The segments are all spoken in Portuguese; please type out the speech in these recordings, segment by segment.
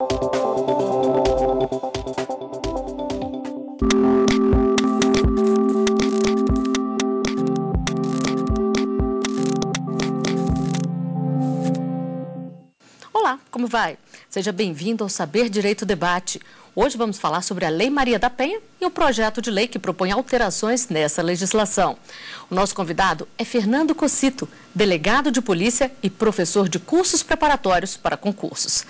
Olá, como vai? Seja bem-vindo ao Saber Direito Debate. Hoje vamos falar sobre a Lei Maria da Penha e o projeto de lei que propõe alterações nessa legislação. O nosso convidado é Fernando Cocito, delegado de polícia e professor de cursos preparatórios para concursos.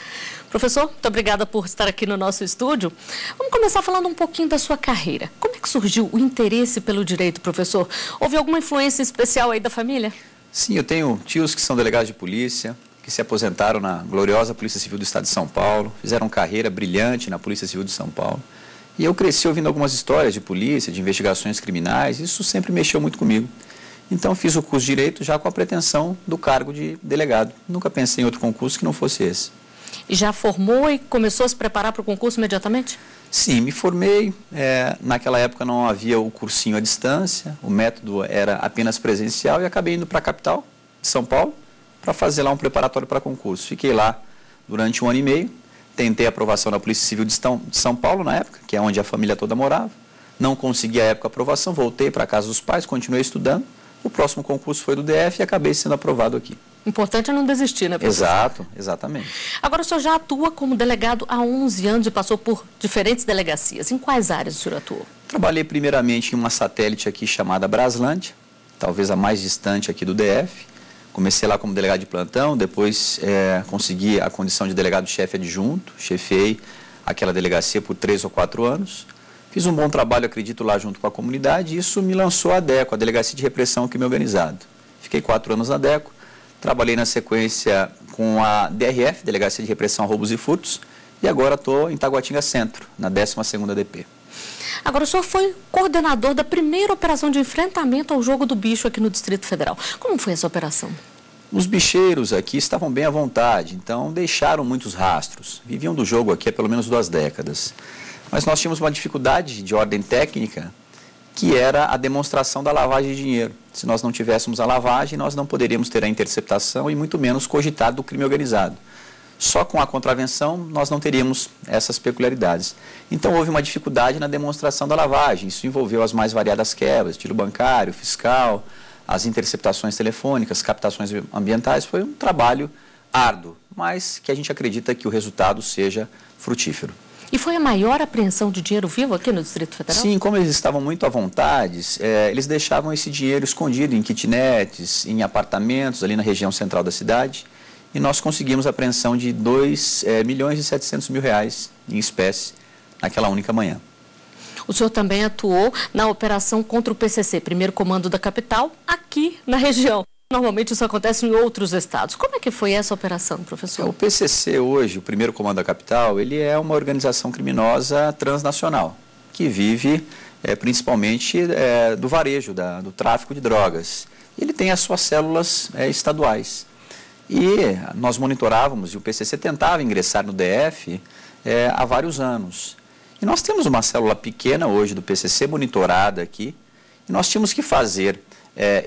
Professor, muito obrigada por estar aqui no nosso estúdio. Vamos começar falando um pouquinho da sua carreira. Como é que surgiu o interesse pelo direito, professor? Houve alguma influência especial aí da família? Sim, eu tenho tios que são delegados de polícia, que se aposentaram na gloriosa Polícia Civil do Estado de São Paulo, fizeram carreira brilhante na Polícia Civil de São Paulo. E eu cresci ouvindo algumas histórias de polícia, de investigações criminais, isso sempre mexeu muito comigo. Então fiz o curso de Direito já com a pretensão do cargo de delegado. Nunca pensei em outro concurso que não fosse esse. E já formou e começou a se preparar para o concurso imediatamente? Sim, me formei. Naquela época não havia o cursinho à distância, o método era apenas presencial e acabei indo para a capital de São Paulo para fazer lá um preparatório para concurso. Fiquei lá durante 1 ano e meio, tentei a aprovação na Polícia Civil de São Paulo na época, que é onde a família toda morava. Não consegui à época a aprovação, voltei para a casa dos pais, continuei estudando. O próximo concurso foi do DF e acabei sendo aprovado aqui. Importante é não desistir, né, professor? Exato, exatamente. Agora, o senhor já atua como delegado há 11 anos e passou por diferentes delegacias. Em quais áreas o senhor atuou? Trabalhei primeiramente em uma satélite aqui chamada Braslândia, talvez a mais distante aqui do DF. Comecei lá como delegado de plantão, depois consegui a condição de delegado-chefe adjunto, chefiei aquela delegacia por 3 ou 4 anos. Fiz um bom trabalho, acredito, lá junto com a comunidade, e isso me lançou a DECO, a Delegacia de Repressão Crime Organizado. Fiquei 4 anos na DECO, trabalhei na sequência com a DRF, Delegacia de Repressão a Roubos e Furtos, e agora estou em Taguatinga Centro, na 12ª DP. Agora, o senhor foi coordenador da primeira operação de enfrentamento ao jogo do bicho aqui no Distrito Federal. Como foi essa operação? Os bicheiros aqui estavam bem à vontade, então deixaram muitos rastros. Viviam do jogo aqui há pelo menos 2 décadas. Mas nós tínhamos uma dificuldade de ordem técnica, que era a demonstração da lavagem de dinheiro. Se nós não tivéssemos a lavagem, nós não poderíamos ter a interceptação e muito menos cogitar do crime organizado. Só com a contravenção nós não teríamos essas peculiaridades. Então houve uma dificuldade na demonstração da lavagem. Isso envolveu as mais variadas quebras, tiro bancário, fiscal, as interceptações telefônicas, captações ambientais. Foi um trabalho árduo, mas que a gente acredita que o resultado seja frutífero. E foi a maior apreensão de dinheiro vivo aqui no Distrito Federal? Sim, como eles estavam muito à vontade, eles deixavam esse dinheiro escondido em kitnets, em apartamentos ali na região central da cidade. E nós conseguimos a apreensão de 2.700.000 reais em espécie naquela única manhã. O senhor também atuou na operação contra o PCC, primeiro comando da capital, aqui na região. Normalmente isso acontece em outros estados. Como é que foi essa operação, professor? O PCC hoje, o primeiro comando da capital, ele é uma organização criminosa transnacional, que vive principalmente do varejo, do tráfico de drogas. Ele tem as suas células estaduais. E nós monitorávamos, e o PCC tentava ingressar no DF há vários anos. E nós temos uma célula pequena hoje do PCC monitorada aqui, e nós tínhamos que fazer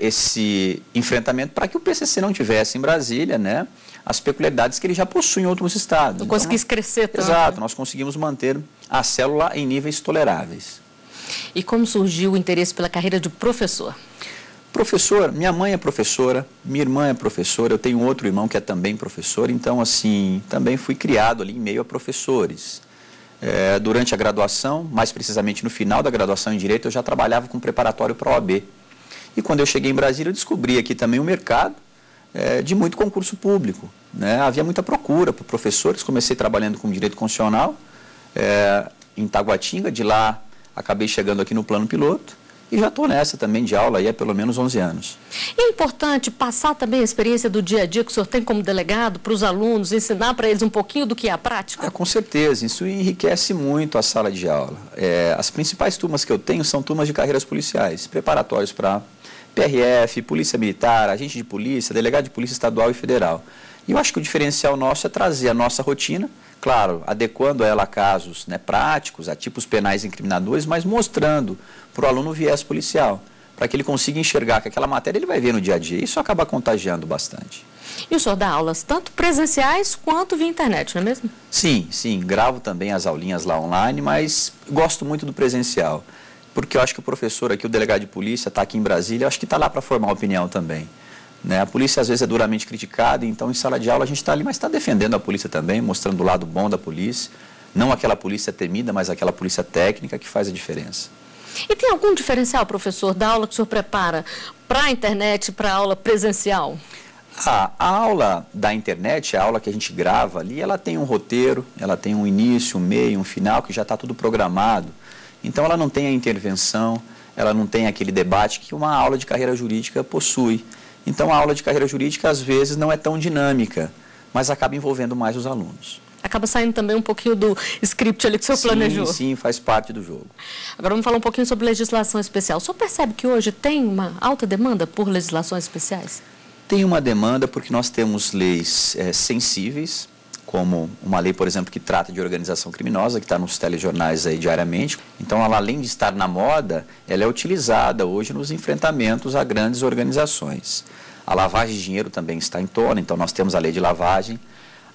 esse enfrentamento para que o PCC não tivesse em Brasília, né, as peculiaridades que ele já possui em outros estados. Não conseguisse crescer tanto. Exato, nós conseguimos manter a célula em níveis toleráveis. E como surgiu o interesse pela carreira de professor? Professor, minha mãe é professora, minha irmã é professora, eu tenho outro irmão que é também professor, então, assim, também fui criado ali em meio a professores. Durante a graduação, mais precisamente no final da graduação em Direito, eu já trabalhava com preparatório para a OAB. E quando eu cheguei em Brasília, eu descobri aqui também um mercado de muito concurso público, né? Havia muita procura por professores, comecei trabalhando com Direito Constitucional em Taguatinga, de lá acabei chegando aqui no plano piloto. E já estou nessa também de aula aí há pelo menos 11 anos. E é importante passar também a experiência do dia a dia que o senhor tem como delegado para os alunos, ensinar para eles um pouquinho do que é a prática? Com certeza, isso enriquece muito a sala de aula. As principais turmas que eu tenho são turmas de carreiras policiais, preparatórios para PRF, Polícia Militar, agente de polícia, delegado de polícia estadual e federal. E eu acho que o diferencial nosso é trazer a nossa rotina, claro, adequando ela a casos práticos, a tipos penais incriminadores, mas mostrando para o aluno o viés policial, para que ele consiga enxergar que aquela matéria ele vai ver no dia a dia. Isso acaba contagiando bastante. E o senhor dá aulas tanto presenciais quanto via internet, não é mesmo? Sim, gravo também as aulinhas lá online, mas gosto muito do presencial, porque eu acho que o professor aqui, o delegado de polícia, está aqui em Brasília, eu acho que está lá para formar opinião também. Né? A polícia às vezes é duramente criticada, então em sala de aula a gente está ali, mas está defendendo a polícia também, mostrando o lado bom da polícia, não aquela polícia temida, mas aquela polícia técnica que faz a diferença. E tem algum diferencial, professor, da aula que o senhor prepara para a internet, para a aula presencial? A aula da internet, a aula que a gente grava ali, ela tem um roteiro, ela tem um início, um meio, um final, que já está tudo programado. Então ela não tem a intervenção, ela não tem aquele debate que uma aula de carreira jurídica possui. Então a aula de carreira jurídica às vezes não é tão dinâmica, mas acaba envolvendo mais os alunos. Acaba saindo também um pouquinho do script ali que o senhor planejou. Sim, faz parte do jogo. Agora vamos falar um pouquinho sobre legislação especial. O senhor percebe que hoje tem uma alta demanda por legislações especiais? Tem uma demanda porque nós temos leis sensíveis, como uma lei, por exemplo, que trata de organização criminosa, que está nos telejornais aí diariamente. Então, ela, além de estar na moda, ela é utilizada hoje nos enfrentamentos a grandes organizações. A lavagem de dinheiro também está em tona, então nós temos a lei de lavagem.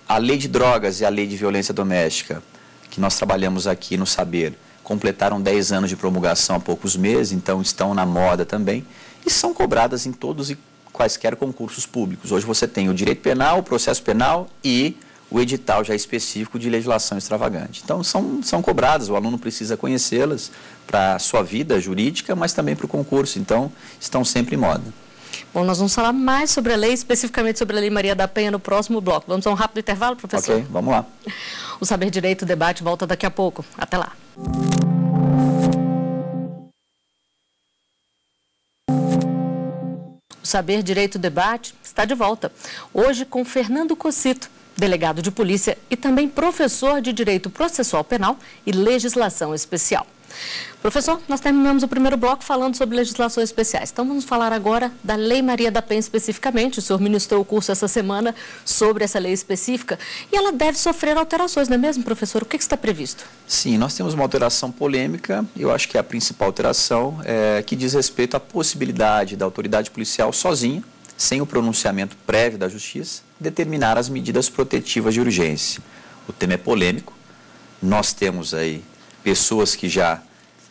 A lei de drogas e a lei de violência doméstica, que nós trabalhamos aqui no Saber, completaram 10 anos de promulgação há poucos meses, então estão na moda também, e são cobradas em todos e quaisquer concursos públicos. Hoje você tem o direito penal, o processo penal e o edital já específico de legislação extravagante. Então são cobradas, o aluno precisa conhecê-las para a sua vida jurídica, mas também para o concurso, então estão sempre em moda. Bom, nós vamos falar mais sobre a lei, especificamente sobre a Lei Maria da Penha no próximo bloco. Vamos a um rápido intervalo, professor? Ok, vamos lá. O Saber Direito Debate volta daqui a pouco. Até lá. O Saber Direito Debate está de volta. Hoje com Fernando Cocito, delegado de polícia e também professor de Direito Processual Penal e Legislação Especial. Professor, nós terminamos o primeiro bloco falando sobre legislações especiais. Então vamos falar agora da Lei Maria da Penha especificamente. O senhor ministrou o curso essa semana sobre essa lei específica e ela deve sofrer alterações, não é mesmo, professor? O que está previsto? Sim, nós temos uma alteração polêmica. Eu acho que a principal alteração é que diz respeito à possibilidade da autoridade policial sozinha, sem o pronunciamento prévio da Justiça, determinar as medidas protetivas de urgência. O tema é polêmico. Nós temos aí pessoas que já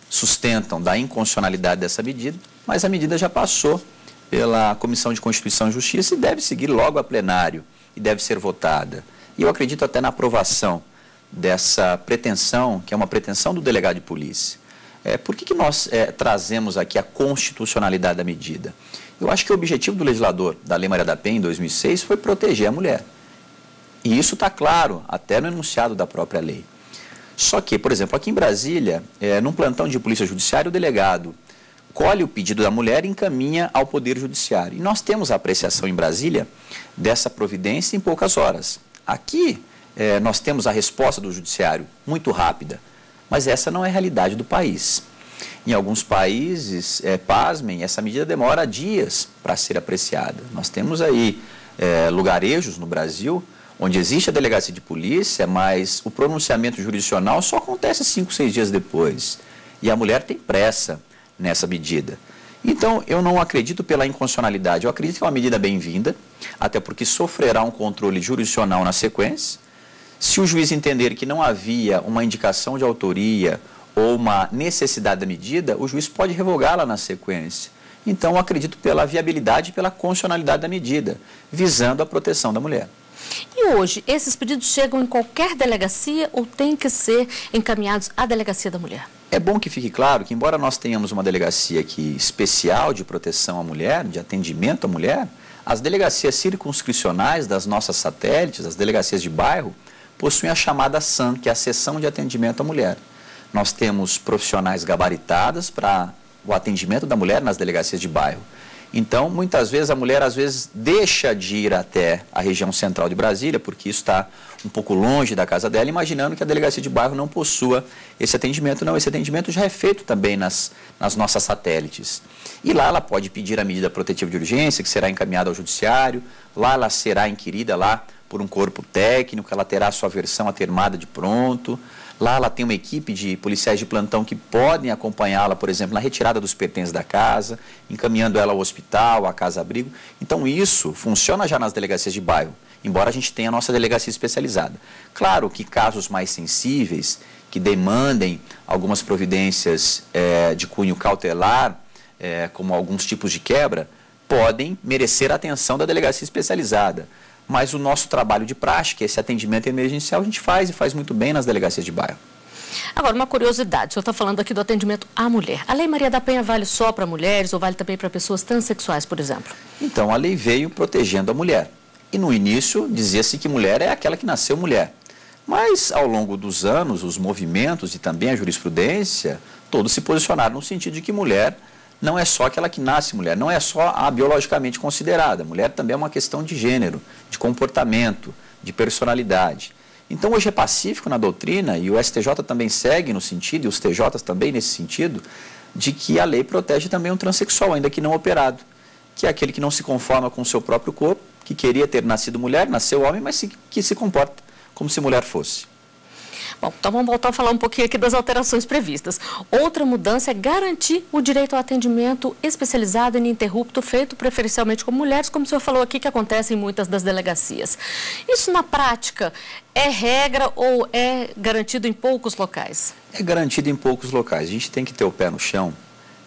sustentam da inconstitucionalidade dessa medida, mas a medida já passou pela Comissão de Constituição e Justiça e deve seguir logo a plenário e deve ser votada. E eu acredito até na aprovação dessa pretensão, que é uma pretensão do delegado de polícia. Por que nós trazemos aqui a constitucionalidade da medida? Eu acho que o objetivo do legislador da Lei Maria da Penha, em 2006, foi proteger a mulher. E isso está claro, até no enunciado da própria lei. Só que, por exemplo, aqui em Brasília, num plantão de polícia judiciária, o delegado colhe o pedido da mulher e encaminha ao Poder Judiciário. E nós temos a apreciação em Brasília dessa providência em poucas horas. Aqui, nós temos a resposta do Judiciário muito rápida, mas essa não é a realidade do país. Em alguns países, pasmem, essa medida demora dias para ser apreciada. Nós temos aí lugarejos no Brasil onde existe a delegacia de polícia, mas o pronunciamento jurisdicional só acontece 5, 6 dias depois. E a mulher tem pressa nessa medida. Então, eu não acredito pela inconstitucionalidade, eu acredito que é uma medida bem-vinda, até porque sofrerá um controle jurisdicional na sequência. Se o juiz entender que não havia uma indicação de autoria ou uma necessidade da medida, o juiz pode revogá-la na sequência. Então, eu acredito pela viabilidade e pela constitucionalidade da medida, visando a proteção da mulher. E hoje, esses pedidos chegam em qualquer delegacia ou têm que ser encaminhados à delegacia da mulher? É bom que fique claro que, embora nós tenhamos uma delegacia aqui especial de proteção à mulher, de atendimento à mulher, as delegacias circunscricionais das nossas satélites, as delegacias de bairro, possuem a chamada SAM, que é a Seção de Atendimento à Mulher. Nós temos profissionais gabaritadas para o atendimento da mulher nas delegacias de bairro. Então, muitas vezes, a mulher deixa de ir até a região central de Brasília, porque isso está um pouco longe da casa dela, imaginando que a delegacia de bairro não possua esse atendimento. Não, esse atendimento já é feito também nas nossas satélites. E lá ela pode pedir a medida protetiva de urgência, que será encaminhada ao judiciário, lá ela será inquirida lá por um corpo técnico, ela terá a sua versão atermada de pronto. Lá ela tem uma equipe de policiais de plantão que podem acompanhá-la, por exemplo, na retirada dos pertences da casa, encaminhando ela ao hospital, à casa-abrigo. Então isso funciona já nas delegacias de bairro, embora a gente tenha a nossa delegacia especializada. Claro que casos mais sensíveis, que demandem algumas providências de cunho cautelar, como alguns tipos de quebra, podem merecer a atenção da delegacia especializada. Mas o nosso trabalho de prática, esse atendimento emergencial, a gente faz e faz muito bem nas delegacias de bairro. Agora, uma curiosidade, o senhor está falando aqui do atendimento à mulher. A Lei Maria da Penha vale só para mulheres ou vale também para pessoas transexuais, por exemplo? Então, a lei veio protegendo a mulher. E no início dizia-se que mulher é aquela que nasceu mulher. Mas, ao longo dos anos, os movimentos e também a jurisprudência, todos se posicionaram no sentido de que mulher não é só aquela que nasce mulher, não é só a biologicamente considerada. Mulher também é uma questão de gênero, de comportamento, de personalidade. Então, hoje é pacífico na doutrina, e o STJ também segue no sentido, e os TJs também nesse sentido, de que a lei protege também um transexual, ainda que não operado, que é aquele que não se conforma com o seu próprio corpo, que queria ter nascido mulher, nasceu homem, mas que se comporta como se mulher fosse. Bom, então vamos voltar a falar um pouquinho aqui das alterações previstas. Outra mudança é garantir o direito ao atendimento especializado e ininterrupto, feito preferencialmente com mulheres, como o senhor falou aqui, que acontece em muitas das delegacias. Isso, na prática, é regra ou é garantido em poucos locais? É garantido em poucos locais. A gente tem que ter o pé no chão.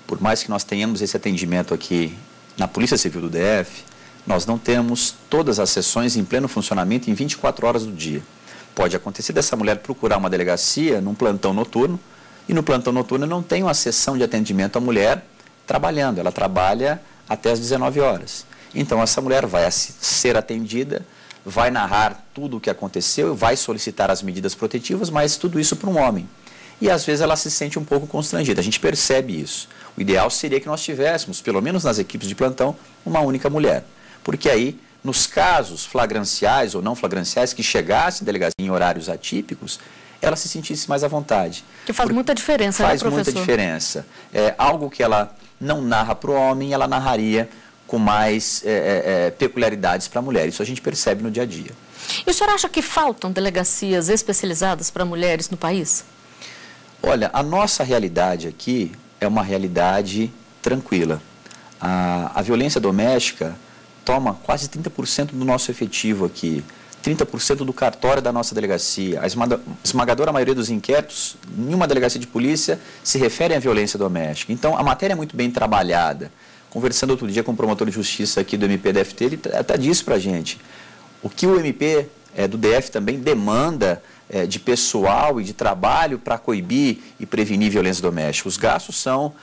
Por mais que nós tenhamos esse atendimento aqui na Polícia Civil do DF, nós não temos todas as sessões em pleno funcionamento em 24 horas do dia. Pode acontecer dessa mulher procurar uma delegacia num plantão noturno, e no plantão noturno não tem uma sessão de atendimento à mulher trabalhando, ela trabalha até às 19 horas. Então essa mulher vai ser atendida, vai narrar tudo o que aconteceu, vai solicitar as medidas protetivas, mas tudo isso para um homem. E às vezes ela se sente um pouco constrangida, a gente percebe isso. O ideal seria que nós tivéssemos, pelo menos nas equipes de plantão, uma única mulher, porque aí, nos casos flagranciais ou não flagranciais que chegasse delegacia em horários atípicos, ela se sentisse mais à vontade. Que faz muita diferença, né, professor? Faz muita diferença. Algo que ela não narra para o homem, ela narraria com mais peculiaridades para a mulher. Isso a gente percebe no dia a dia. E o senhor acha que faltam delegacias especializadas para mulheres no país? Olha, a nossa realidade aqui é uma realidade tranquila. A violência doméstica toma quase 30% do nosso efetivo aqui, 30% do cartório da nossa delegacia. A esmagadora maioria dos inquéritos em uma delegacia de polícia se referem à violência doméstica. Então, a matéria é muito bem trabalhada. Conversando outro dia com o promotor de justiça aqui do MP DFT, ele até disse para a gente o que o MP do DF também demanda de pessoal e de trabalho para coibir e prevenir violência doméstica. Os gastos são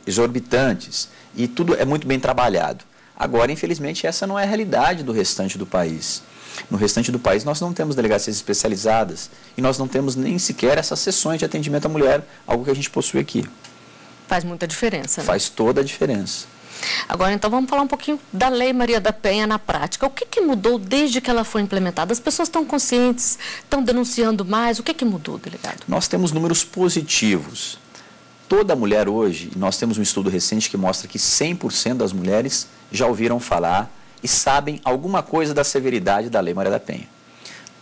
exorbitantes e tudo é muito bem trabalhado. Agora, infelizmente, essa não é a realidade do restante do país. No restante do país, nós não temos delegacias especializadas e nós não temos nem sequer essas sessões de atendimento à mulher, algo que a gente possui aqui. Faz muita diferença, né? Faz toda a diferença. Agora, então, vamos falar um pouquinho da Lei Maria da Penha na prática. O que mudou desde que ela foi implementada? As pessoas estão conscientes, estão denunciando mais? O que mudou, delegado? Nós temos números positivos. Toda mulher hoje, nós temos um estudo recente que mostra que 100% das mulheres já ouviram falar e sabem alguma coisa da severidade da Lei Maria da Penha.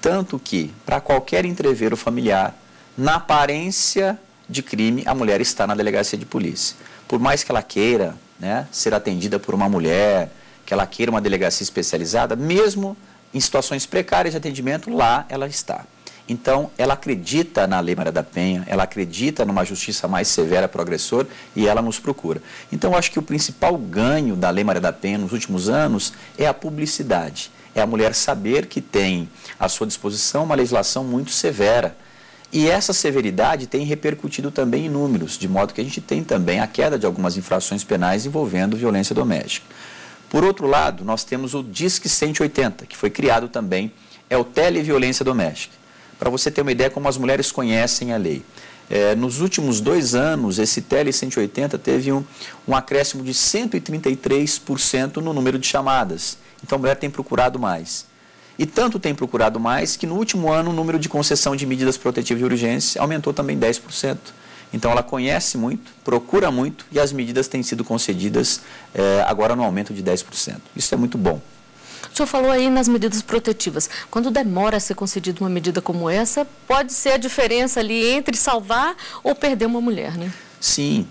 Tanto que, para qualquer entrevero familiar, na aparência de crime, a mulher está na delegacia de polícia. Por mais que ela queira, né, ser atendida por uma mulher, que ela queira uma delegacia especializada, mesmo em situações precárias de atendimento, lá ela está. Então, ela acredita na Lei Maria da Penha, ela acredita numa justiça mais severa para o agressor e ela nos procura. Então, eu acho que o principal ganho da Lei Maria da Penha nos últimos anos é a publicidade. É a mulher saber que tem à sua disposição uma legislação muito severa. E essa severidade tem repercutido também em números, de modo que a gente tem também a queda de algumas infrações penais envolvendo violência doméstica. Por outro lado, nós temos o Disque 180, que foi criado também, é o Televiolência Doméstica. Para você ter uma ideia como as mulheres conhecem a lei. Nos últimos 2 anos, esse Tele 180 teve um acréscimo de 133% no número de chamadas. Então a mulher tem procurado mais. E tanto tem procurado mais que no último ano o número de concessão de medidas protetivas de urgência aumentou também 10%. Então ela conhece muito, procura muito e as medidas têm sido concedidas agora no aumento de 10%. Isso é muito bom. O O senhor falou aí nas medidas protetivas. Quando demora a ser concedida uma medida como essa, pode ser a diferença ali entre salvar ou perder uma mulher, né? Sim,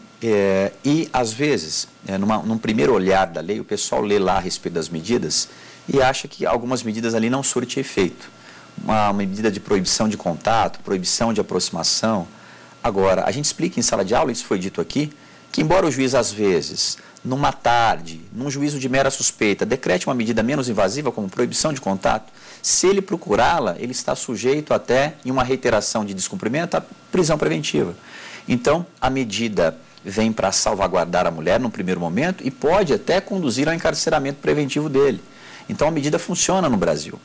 e às vezes, num primeiro olhar da lei, o pessoal lê lá a respeito das medidas e acha que algumas medidas ali não surtem efeito. Uma medida de proibição de contato, proibição de aproximação. Agora, a gente explica em sala de aula, isso foi dito aqui, que embora o juiz às vezes, numa tarde, num juízo de mera suspeita, decrete uma medida menos invasiva, como proibição de contato, se ele procurá-la, ele está sujeito até, em uma reiteração de descumprimento, à prisão preventiva. Então, a medida vem para salvaguardar a mulher num primeiro momento e pode até conduzir ao encarceramento preventivo dele. Então, a medida funciona no Brasil.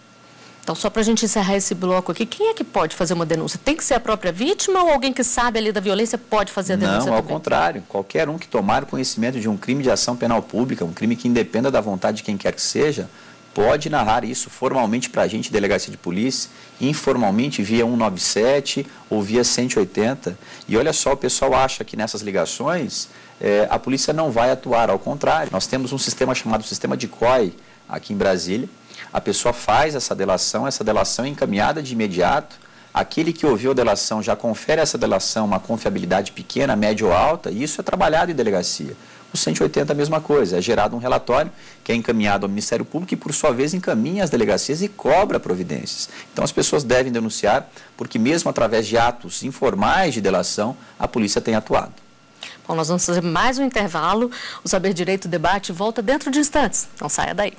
Então, só para a gente encerrar esse bloco aqui, quem é que pode fazer uma denúncia? Tem que ser a própria vítima ou alguém que sabe ali da violência pode fazer a denúncia também? Não, ao contrário. Qualquer um que tomar conhecimento de um crime de ação penal pública, um crime que independa da vontade de quem quer que seja, pode narrar isso formalmente para a gente, delegacia de polícia, informalmente via 197 ou via 180. E olha só, o pessoal acha que nessas ligações a polícia não vai atuar, ao contrário. Nós temos um sistema chamado sistema de COI aqui em Brasília. A pessoa faz essa delação é encaminhada de imediato. Aquele que ouviu a delação já confere essa delação uma confiabilidade pequena, média ou alta, e isso é trabalhado em delegacia. O 180 é a mesma coisa, é gerado um relatório que é encaminhado ao Ministério Público e, por sua vez, encaminha as delegacias e cobra providências. Então, as pessoas devem denunciar, porque mesmo através de atos informais de delação, a polícia tem atuado. Bom, nós vamos fazer mais um intervalo. O Saber Direito Debate volta dentro de instantes. Não saia daí.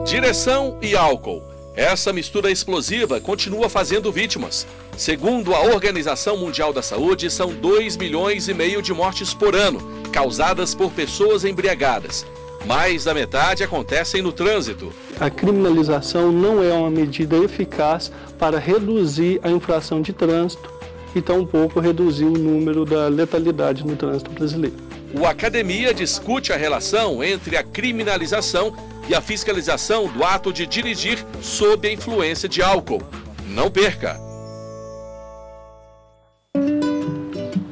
Direção e álcool. Essa mistura explosiva continua fazendo vítimas. Segundo a Organização Mundial da Saúde, são 2,5 milhões de mortes por ano, causadas por pessoas embriagadas. Mais da metade acontecem no trânsito. A criminalização não é uma medida eficaz para reduzir a infração de trânsito e tampouco reduzir o número da letalidade no trânsito brasileiro. O Academia discute a relação entre a criminalização e a fiscalização do ato de dirigir sob a influência de álcool. Não perca!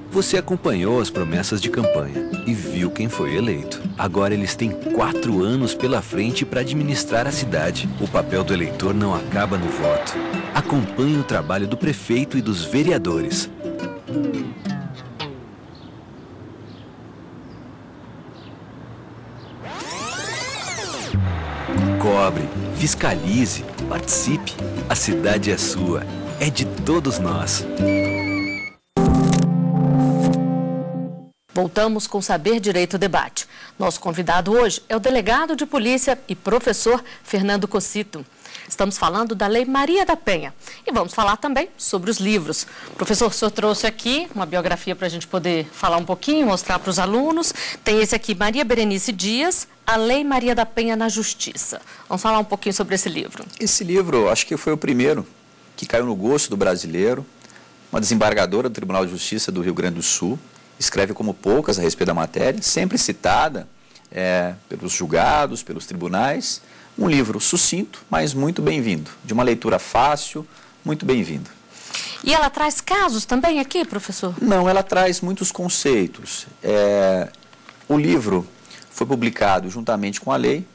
Você acompanhou as promessas de campanha e viu quem foi eleito. Agora eles têm 4 anos pela frente para administrar a cidade. O papel do eleitor não acaba no voto. Acompanhe o trabalho do prefeito e dos vereadores. Cobre, fiscalize, participe. A cidade é sua, é de todos nós. Voltamos com Saber Direito Debate. Nosso convidado hoje é o delegado de polícia e professor Fernando Cossito. Estamos falando da Lei Maria da Penha e vamos falar também sobre os livros. Professor, o senhor trouxe aqui uma biografia para a gente poder falar um pouquinho, mostrar para os alunos. Tem esse aqui, Maria Berenice Dias, A Lei Maria da Penha na Justiça. Vamos falar um pouquinho sobre esse livro. Esse livro, acho que foi o primeiro que caiu no gosto do brasileiro. Uma desembargadora do Tribunal de Justiça do Rio Grande do Sul, escreve como poucas a respeito da matéria, sempre citada pelos julgados, pelos tribunais. Um livro sucinto, mas muito bem-vindo, de uma leitura fácil, muito bem-vindo. E ela traz casos também aqui, professor? Não, ela traz muitos conceitos. O livro foi publicado juntamente com a lei,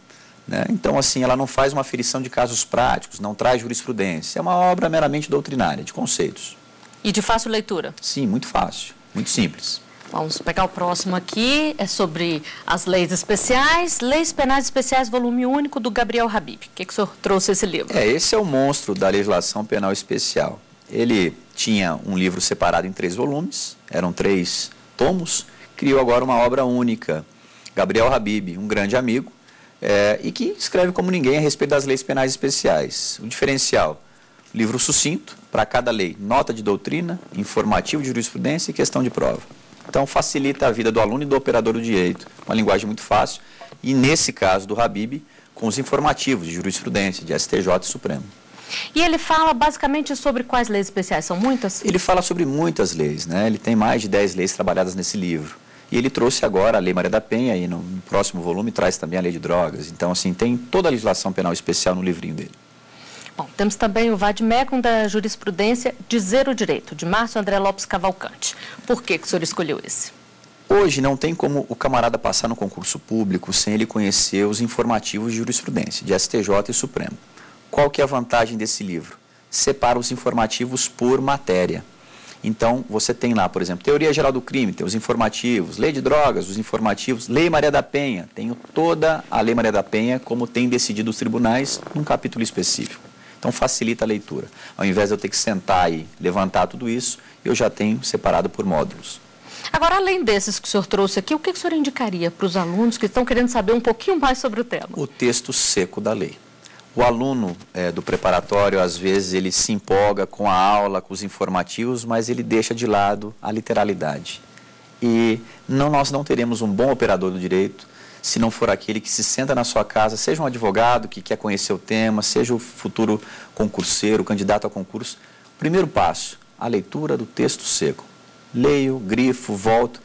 né? Então, assim, ela não faz uma aferição de casos práticos, não traz jurisprudência. É uma obra meramente doutrinária, de conceitos. E de fácil leitura? Sim, muito fácil, muito simples. Vamos pegar o próximo aqui, é sobre as leis especiais, Leis Penais Especiais, volume único, do Gabriel Habib. O que o senhor trouxe esse livro? Esse é o monstro da legislação penal especial. Ele tinha um livro separado em 3 volumes, eram 3 tomos, criou agora uma obra única. Gabriel Habib, um grande amigo, e que escreve como ninguém a respeito das leis penais especiais. O diferencial, livro sucinto, para cada lei, nota de doutrina, informativo de jurisprudência e questão de prova. Então, facilita a vida do aluno e do operador do direito, uma linguagem muito fácil, e nesse caso do Habib, com os informativos de jurisprudência, de STJ e Supremo. E ele fala basicamente sobre quais leis especiais? São muitas? Ele fala sobre muitas leis, né? Ele tem mais de 10 leis trabalhadas nesse livro. E ele trouxe agora a Lei Maria da Penha, e no próximo volume traz também a Lei de Drogas. Então, assim, tem toda a legislação penal especial no livrinho dele. Bom, temos também o Vademecum da Jurisprudência, Dizer o Direito, de Márcio André Lopes Cavalcante. Por que o senhor escolheu esse? Hoje não tem como o camarada passar no concurso público sem ele conhecer os informativos de jurisprudência, de STJ e Supremo. Qual que é a vantagem desse livro? Separa os informativos por matéria. Então, você tem lá, por exemplo, Teoria Geral do Crime, tem os informativos, Lei de Drogas, os informativos, Lei Maria da Penha, tenho toda a Lei Maria da Penha, como tem decidido os tribunais, num capítulo específico. Então, facilita a leitura. Ao invés de eu ter que sentar e levantar tudo isso, eu já tenho separado por módulos. Agora, além desses que o senhor trouxe aqui, o que o senhor indicaria para os alunos que estão querendo saber um pouquinho mais sobre o tema? O texto seco da lei. O aluno do preparatório, às vezes, ele se empolga com a aula, com os informativos, mas ele deixa de lado a literalidade. E nós não teremos um bom operador do direito se não for aquele que se senta na sua casa, seja um advogado que quer conhecer o tema, seja o futuro concurseiro, candidato a concurso. Primeiro passo, a leitura do texto seco. Leio, grifo, volto.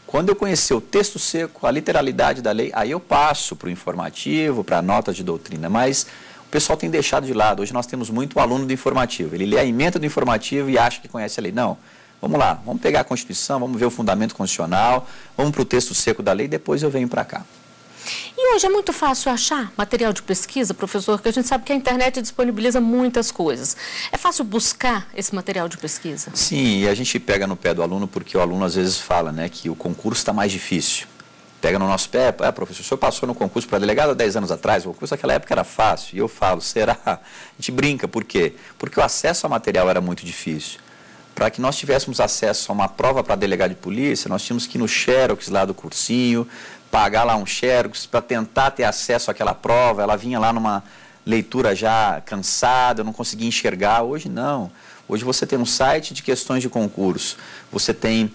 Quando eu conhecer o texto seco, a literalidade da lei, aí eu passo para o informativo, para a nota de doutrina, mas o pessoal tem deixado de lado. Hoje nós temos muito aluno do informativo. Ele lê a ementa do informativo e acha que conhece a lei. Não. Vamos lá, vamos pegar a Constituição, vamos ver o fundamento constitucional, vamos para o texto seco da lei e depois eu venho para cá. E hoje é muito fácil achar material de pesquisa, professor, porque a gente sabe que a internet disponibiliza muitas coisas. É fácil buscar esse material de pesquisa? Sim, e a gente pega no pé do aluno porque o aluno às vezes fala, né, que o concurso está mais difícil. Pega no nosso pé, professor, o senhor passou no concurso para delegado há 10 anos atrás, o concurso naquela época era fácil. E eu falo, será? A gente brinca, por quê? Porque o acesso ao material era muito difícil. Para que nós tivéssemos acesso a uma prova para delegado de polícia, nós tínhamos que ir no Xerox lá do cursinho, pagar lá um Xerox para tentar ter acesso àquela prova. Ela vinha lá numa leitura já cansada, eu não conseguia enxergar. Hoje não. Hoje você tem um site de questões de concurso, você tem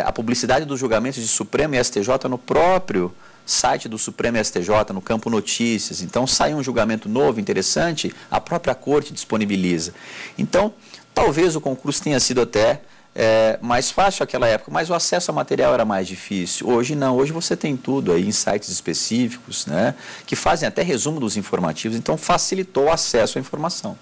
a publicidade dos julgamentos de Supremo e STJ no próprio site do Supremo e STJ, no campo notícias. Então sai um julgamento novo, interessante, a própria corte disponibiliza. Então, talvez o concurso tenha sido até mais fácil naquela época, mas o acesso ao material era mais difícil. Hoje não, hoje você tem tudo aí em sites específicos, né, que fazem até resumo dos informativos, então facilitou o acesso à informação.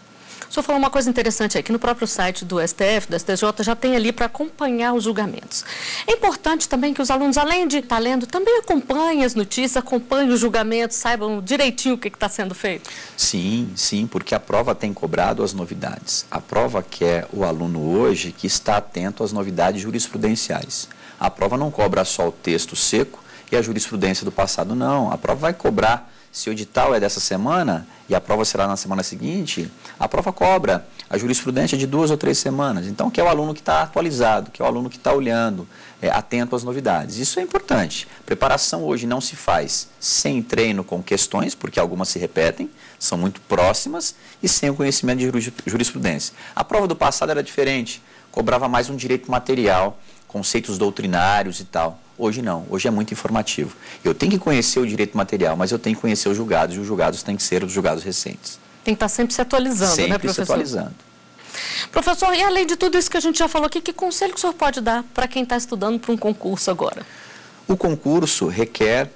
O senhor falou uma coisa interessante aí, que no próprio site do STF, do STJ, já tem ali para acompanhar os julgamentos. É importante também que os alunos, além de estar lendo, também acompanhem as notícias, acompanhem os julgamentos, saibam direitinho o que está sendo feito. Sim, sim, porque a prova tem cobrado as novidades. A prova quer o aluno hoje que está atento às novidades jurisprudenciais. A prova não cobra só o texto seco e a jurisprudência do passado, não. A prova vai cobrar. Se o edital é dessa semana e a prova será na semana seguinte, a prova cobra a jurisprudência de 2 ou 3 semanas. Então, que é o aluno que está atualizado, que é o aluno que está olhando, atento às novidades. Isso é importante. Preparação hoje não se faz sem treino com questões, porque algumas se repetem, são muito próximas, e sem o conhecimento de jurisprudência. A prova do passado era diferente, cobrava mais um direito material, conceitos doutrinários e tal. Hoje não, hoje é muito informativo. Eu tenho que conhecer o direito material, mas eu tenho que conhecer os julgados, e os julgados têm que ser os julgados recentes. Tem que estar sempre se atualizando, sempre, né, professor? Sempre se atualizando. Professor, e além de tudo isso que a gente já falou aqui, que conselho que o senhor pode dar para quem está estudando para um concurso agora? O concurso requer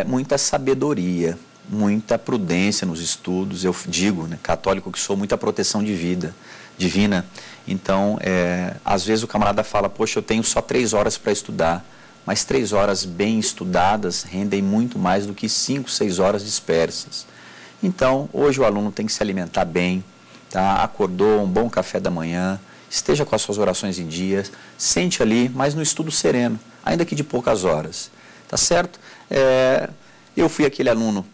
muita sabedoria, muita prudência nos estudos. Eu digo, né, católico que sou, muita proteção de vida divina. Então, às vezes o camarada fala, poxa, eu tenho só 3 horas para estudar. Mas 3 horas bem estudadas rendem muito mais do que 5, 6 horas dispersas. Então, hoje o aluno tem que se alimentar bem, tá? Acordou, um bom café da manhã, esteja com as suas orações em dia, sente ali, mas no estudo sereno, ainda que de poucas horas. Tá certo? Eu fui aquele aluno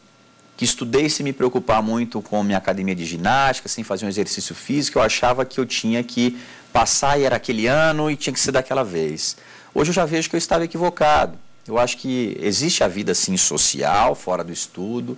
que estudei sem me preocupar muito com minha academia de ginástica, sem fazer um exercício físico, eu achava que eu tinha que passar e era aquele ano e tinha que ser daquela vez. Hoje eu já vejo que eu estava equivocado. Eu acho que existe a vida, assim, social, fora do estudo.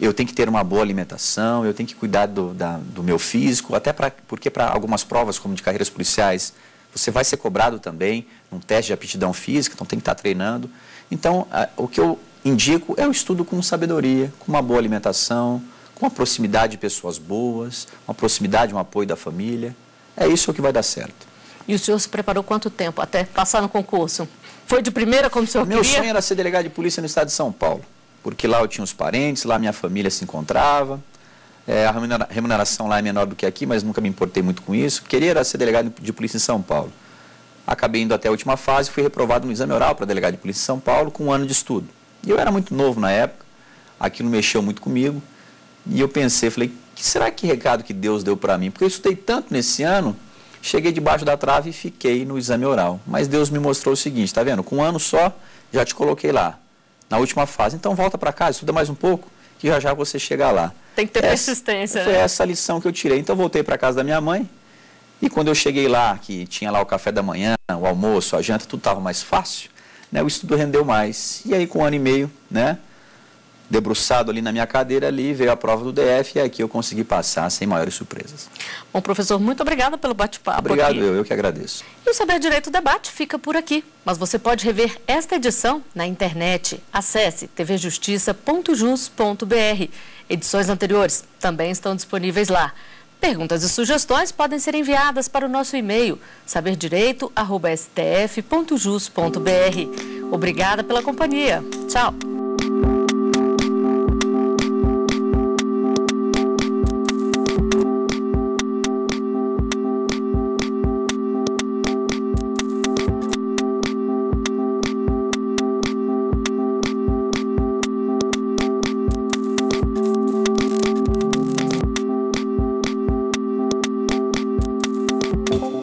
Eu tenho que ter uma boa alimentação, eu tenho que cuidar do meu físico, até porque para algumas provas, como de carreiras policiais, você vai ser cobrado também num teste de aptidão física, então tem que estar treinando. Então, o que eu indico é o estudo com sabedoria, com uma boa alimentação, com a proximidade de pessoas boas, uma proximidade, um apoio da família. É isso que vai dar certo. E o senhor se preparou quanto tempo até passar no concurso? Foi de primeira como o senhor queria? Meu sonho era ser delegado de polícia no estado de São Paulo, porque lá eu tinha os parentes, lá minha família se encontrava, a remuneração lá é menor do que aqui, mas nunca me importei muito com isso. Queria era ser delegado de polícia em São Paulo. acabei indo até a última fase, fui reprovado no exame oral para delegado de polícia em São Paulo com 1 ano de estudo. E eu era muito novo na época, aquilo mexeu muito comigo, e eu pensei, falei, será que recado que Deus deu para mim? Porque eu estudei tanto nesse ano, cheguei debaixo da trave e fiquei no exame oral. Mas Deus me mostrou o seguinte, tá vendo? Com 1 ano só, já te coloquei lá, na última fase. Então volta para casa, estuda mais um pouco, que já já você chega lá. Tem que ter persistência, Foi né? essa a lição que eu tirei. Então voltei para casa da minha mãe, e quando eu cheguei lá, que tinha lá o café da manhã, o almoço, a janta, tudo estava mais fácil, né? O estudo rendeu mais. E aí com 1 ano e meio, né? Debruçado ali na minha cadeira, ali veio a prova do DF, e aqui eu consegui passar sem maiores surpresas. Bom, professor, muito obrigada pelo bate-papo. Obrigado, aqui. eu que agradeço. E o Saber Direito Debate fica por aqui, mas você pode rever esta edição na internet. Acesse tvjustiça.jus.br. Edições anteriores também estão disponíveis lá. Perguntas e sugestões podem ser enviadas para o nosso e-mail saberdireito@stf.jus.br. Obrigada pela companhia. Tchau. Thank you.